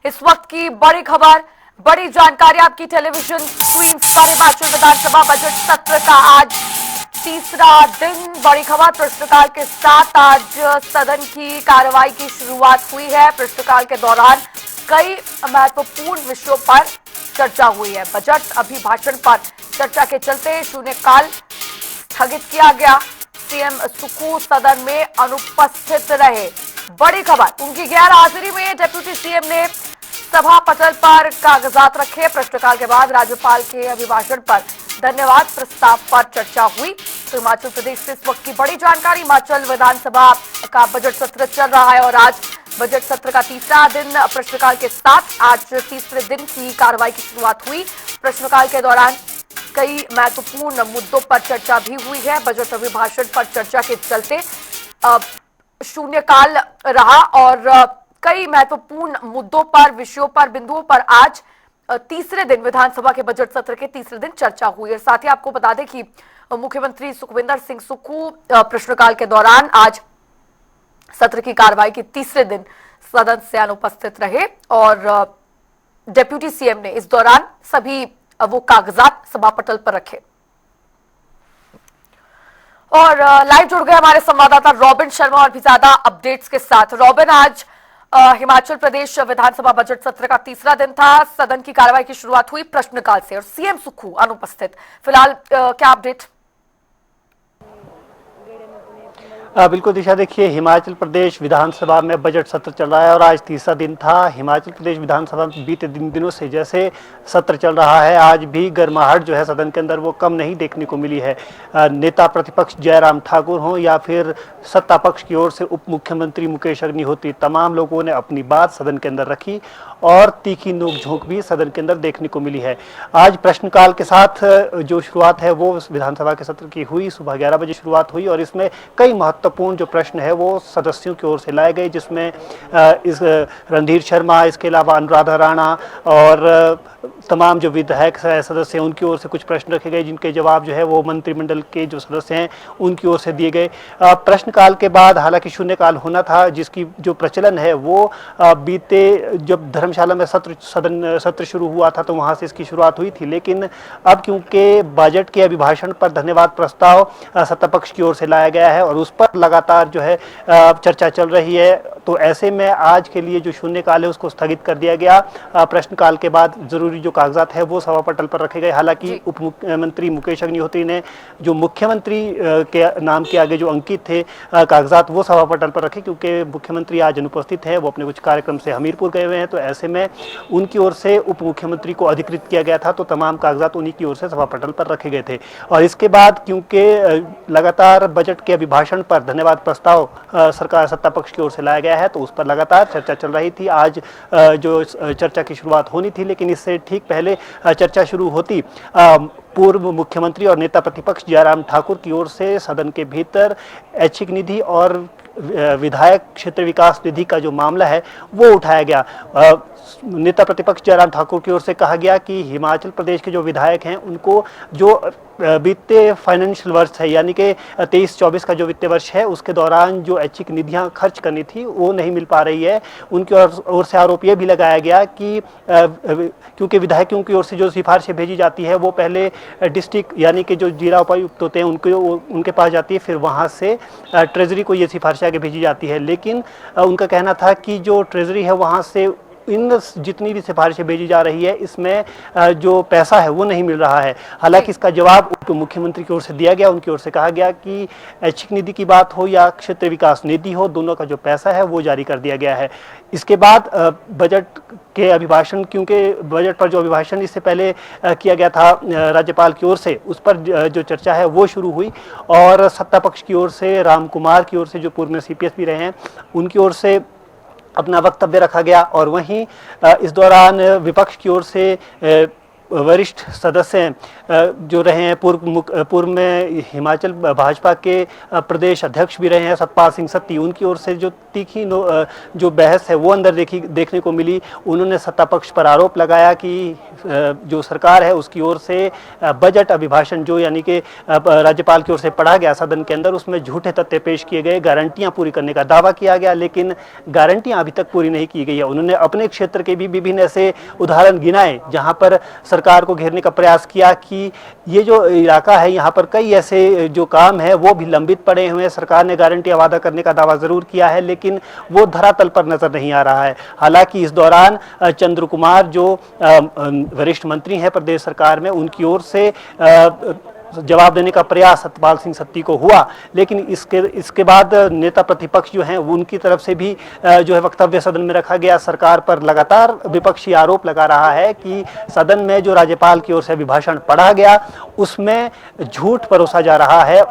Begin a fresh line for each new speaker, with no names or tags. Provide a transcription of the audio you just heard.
इस वक्त की बड़ी खबर, बड़ी जानकारी आपकी टेलीविजन स्क्रीन पर। हिमाचल विधानसभा बजट सत्र का आज तीसरा दिन। बड़ी खबर प्रश्नकाल के साथ आज सदन की कार्रवाई की शुरुआत हुई है। प्रश्नकाल के दौरान कई महत्वपूर्ण विषयों पर चर्चा हुई है। बजट अभिभाषण पर चर्चा के चलते शून्यकाल स्थगित किया गया। सीएम सुक्खू सदन में अनुपस्थित रहे। बड़ी खबर, उनकी गैर हाजिरी में डिप्टी सीएम ने सभा पटल पर कागजात रखे। प्रश्नकाल के बाद राज्यपाल के अभिभाषण पर धन्यवाद प्रस्ताव पर चर्चा हुई। तो हिमाचल प्रदेश से इस वक्त की बड़ी जानकारी, हिमाचल विधानसभा का बजट सत्र चल रहा है और आज बजट सत्र का तीसरा दिन। प्रश्नकाल के साथ आज तीसरे दिन की कार्रवाई की शुरुआत हुई। प्रश्नकाल के दौरान कई महत्वपूर्ण मुद्दों पर चर्चा भी हुई है। बजट अभिभाषण पर चर्चा के चलते शून्यकाल रहा और कई महत्वपूर्ण मुद्दों पर, विषयों पर, बिंदुओं पर आज तीसरे दिन विधानसभा के बजट सत्र के तीसरे दिन चर्चा हुई। और साथ ही आपको बता दें कि मुख्यमंत्री सुखविंदर सिंह सुक्खू प्रश्नकाल के दौरान आज सत्र की कार्रवाई के तीसरे दिन सदन से अनुपस्थित रहे और डिप्टी सीएम ने इस दौरान सभी वो कागजात सभा पटल पर रखे। और लाइव जुड़ गए हमारे संवाददाता रॉबिन शर्मा और भी ज्यादा अपडेट्स के साथ। रॉबिन, आज हिमाचल प्रदेश विधानसभा बजट सत्र का तीसरा दिन था। सदन की कार्रवाई की शुरुआत हुई प्रश्नकाल से और सीएम सुक्खू अनुपस्थित। फिलहाल क्या अपडेट?
बिल्कुल दिशा, देखिए हिमाचल प्रदेश विधानसभा में बजट सत्र चल रहा है और आज तीसरा दिन था। हिमाचल प्रदेश विधानसभा में बीते दिनों से जैसे सत्र चल रहा है, आज भी गर्माहट जो है सदन के अंदर वो कम नहीं देखने को मिली है। नेता प्रतिपक्ष जयराम ठाकुर हों या फिर सत्ता पक्ष की ओर से उप मुख्यमंत्री मुकेश अग्निहोत्री, तमाम लोगों ने अपनी बात सदन के अंदर रखी और तीखी नोकझोंक भी सदन के अंदर देखने को मिली है। आज प्रश्नकाल के साथ जो शुरुआत है वो विधानसभा के सत्र की हुई। सुबह 11 बजे शुरुआत हुई और इसमें कई महत्वपूर्ण जो प्रश्न है वो सदस्यों की ओर से लाए गए, जिसमें इस रणधीर शर्मा, इसके अलावा अनुराधा राणा और तमाम जो विधायक सदस्य हैं उनकी ओर से कुछ प्रश्न रखे गए, जिनके जवाब जो है वो मंत्रिमंडल के जो सदस्य हैं उनकी ओर से दिए गए। प्रश्नकाल के बाद हालांकि शून्यकाल होना था, जिसकी जो प्रचलन है वो बीते जब धर्मशाला में सत्र शुरू हुआ था तो वहां से इसकी शुरुआत हुई थी। लेकिन अब क्योंकि बजट के अभिभाषण पर धन्यवाद प्रस्ताव सत्ता पक्ष की ओर से लाया गया है और उस पर लगातार जो है चर्चा चल रही है, तो ऐसे में आज के लिए जो शून्यकाल है उसको स्थगित कर दिया गया। प्रश्नकाल के बाद जरूरी जो कागजात है वो सभा पटल पर रखे गए। हालांकि उप मुख्यमंत्री मुकेश अग्निहोत्री ने जो मुख्यमंत्री के नाम के आगे जो अंकित थे कागजात वो सभा पटल पर रखे, क्योंकि मुख्यमंत्री आज अनुपस्थित है, वो अपने कुछ कार्यक्रम से हमीरपुर गए हुए हैं। तो ऐसे में उनकी ओर से उप मुख्यमंत्री को अधिकृत किया गया था, तो तमाम कागजात उन्हीं की ओर से सभा पटल पर रखे गए थे। और इसके बाद क्योंकि लगातार बजट के अभिभाषण पर धन्यवाद प्रस्ताव सरकार सत्ता पक्ष की ओर से लाया गया है, तो उस पर लगातार चर्चा चल रही थी। आज जो चर्चा की शुरुआत होनी थी, लेकिन इससे ठीक पहले चर्चा शुरू होती पूर्व मुख्यमंत्री और नेता प्रतिपक्ष जयराम ठाकुर की ओर से सदन के भीतर ऐच्छिक निधि और विधायक क्षेत्र विकास निधि का जो मामला है वो उठाया गया। नेता प्रतिपक्ष जयराम ठाकुर की ओर से कहा गया कि हिमाचल प्रदेश के जो विधायक हैं उनको जो बीते फाइनेंशियल वर्ष है, यानी कि 23-24 का जो वित्तीय वर्ष है उसके दौरान जो ऐच्छिक निधियां खर्च करनी थी वो नहीं मिल पा रही है। उनकी ओर से आरोप ये भी लगाया गया कि क्योंकि विधायकों की ओर से जो सिफारिशें भेजी जाती है वो पहले डिस्ट्रिक्ट यानी कि जो जिला उपायुक्त होते हैं उनके पास जाती है, फिर वहाँ से ट्रेजरी को ये सिफारिशें आगे भेजी जाती है। लेकिन उनका कहना था कि जो ट्रेजरी है वहाँ से इन जितनी भी सिफारिशें भेजी जा रही है इसमें जो पैसा है वो नहीं मिल रहा है। हालांकि इसका जवाब उप मुख्यमंत्री की ओर से दिया गया। उनकी ओर से कहा गया कि ऐच्छिक निधि की बात हो या क्षेत्र विकास निधि हो, दोनों का जो पैसा है वो जारी कर दिया गया है। इसके बाद बजट के अभिभाषण, क्योंकि बजट पर जो अभिभाषण इससे पहले किया गया था राज्यपाल की ओर से, उस पर जो चर्चा है वो शुरू हुई और सत्ता पक्ष की ओर से राम कुमार की ओर से, जो पूर्व में सीपीएस भी रहे हैं, उनकी ओर से अपना वक्तव्य रखा गया। और वहीं इस दौरान विपक्ष की ओर से वरिष्ठ सदस्य जो रहे हैं, पूर्व में हिमाचल भाजपा के प्रदेश अध्यक्ष भी रहे हैं सतपाल सिंह सत्ती, उनकी ओर से जो तीखी जो बहस है वो अंदर देखने को मिली। उन्होंने सत्ता पक्ष पर आरोप लगाया कि जो सरकार है उसकी ओर से बजट अभिभाषण जो यानी कि राज्यपाल की ओर से पढ़ा गया सदन के अंदर, उसमें झूठे तथ्य पेश किए गए, गारंटियां पूरी करने का दावा किया गया, लेकिन गारंटियां अभी तक पूरी नहीं की गई है। उन्होंने अपने क्षेत्र के भी विभिन्न ऐसे उदाहरण गिनाए जहां पर सरकार को घेरने का प्रयास किया कि ये जो इलाका है यहाँ पर कई ऐसे जो काम है वो भी लंबित पड़े हुए हैं, सरकार ने गारंटियां वादा करने का दावा जरूर किया है लेकिन वो धरातल पर नजर नहीं आ रहा है। हालांकि इस दौरान चंद्र कुमार जो वरिष्ठ मंत्री हैं प्रदेश सरकार में, उनकी ओर से जवाब देने का प्रयास सतपाल सिंह सत्ती को हुआ, लेकिन इसके बाद नेता प्रतिपक्ष जो हैं उनकी तरफ से भी जो है वक्तव्य सदन में रखा गया। सरकार पर लगातार विपक्षी आरोप लगा रहा है कि सदन में जो राज्यपाल की ओर से अभिभाषण पढ़ा गया उसमें झूठ परोसा जा रहा है।